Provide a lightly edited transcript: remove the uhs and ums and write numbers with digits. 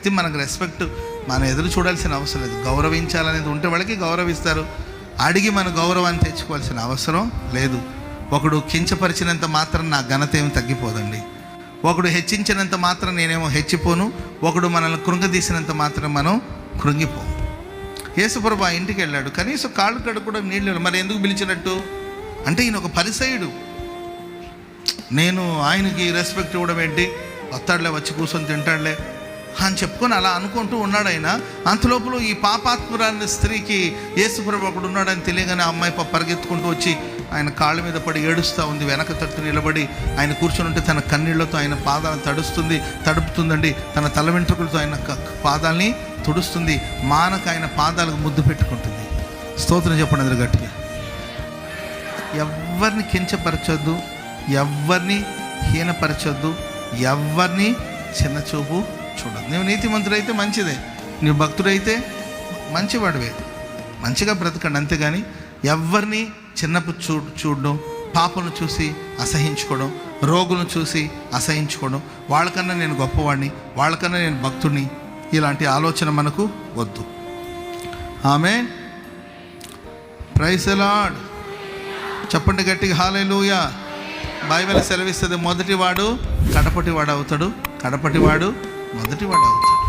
వ్యక్తి మనకు రెస్పెక్ట్ మనం ఎదురు చూడాల్సిన అవసరం లేదు. గౌరవించాలనేది ఉంటే వాళ్ళకి గౌరవిస్తారు. అడిగి మన గౌరవాన్ని తెచ్చుకోవాల్సిన అవసరం లేదు. ఒకడు కించపరిచినంత మాత్రం నా ఘనత ఏమి తగ్గిపోదండి. ఒకడు హెచ్చించినంత మాత్రం నేనేమో హెచ్చిపోను. ఒకడు మనల్ని కృంగదీసినంత మాత్రం మనం కృంగిపోము. యేసుప్రభు ఆ ఇంటికి వెళ్ళాడు, కనీసం కాళ్ళు కడుక్కోవడం నీళ్ళు. మరి ఎందుకు పిలిచినట్టు అంటే ఈయన ఒక పరిసయుడు, నేను ఆయనకి రెస్పెక్ట్ ఇవ్వడం ఏంటి, వస్తాడులే వచ్చి కూర్చొని తింటాడులే అని చెప్పుకొని అలా అనుకుంటూ ఉన్నాడు ఆయన. అంతలోపల ఈ పాపాత్మురాని స్త్రీకి యేసుప్రభు ఒకడు ఉన్నాడని తెలియగానే ఆ అమ్మాయి పరిగెత్తుకుంటూ వచ్చి ఆయన కాళ్ళ మీద పడి ఏడుస్తూ ఉంది. వెనక తట్టు నిలబడి ఆయన కూర్చొని ఉంటే తన కన్నీళ్లతో ఆయన పాదాలను తడుపుతుందండి. తన తల వెంట్రుకలతో ఆయన పాదాలని తుడుస్తుంది. మానక ఆయన పాదాలకు ముద్దు పెట్టుకుంటుంది. స్తోత్రం చెప్పండి అందరూ గట్టిగా. ఎవరిని కించపరచొద్దు, ఎవరిని హీనపరచొద్దు, ఎవరిని చిన్న చూపు చూడదు. నువ్వు నీతిమంతుడైతే మంచిదే, నువ్వు భక్తుడైతే మంచివాడివే, మంచిగా బ్రతకండి. అంతేగాని ఎవరిని చిన్నపు చూడడం, పాపను చూసి అసహించుకోవడం, రోగులను చూసి అసహించుకోవడం, వాళ్ళకన్నా నేను గొప్పవాడిని, వాళ్ళకన్నా నేను భక్తుడిని, ఇలాంటి ఆలోచన మనకు వద్దు. ఆమేన్. Praise the lord. చెప్పండి గట్టిగా హల్లెలూయా. బైబిల్ సెలవిస్తుంది, మొదటివాడు కడపటివాడు అవుతాడు, కడపటివాడు మొదటివాడు అవుతాడు.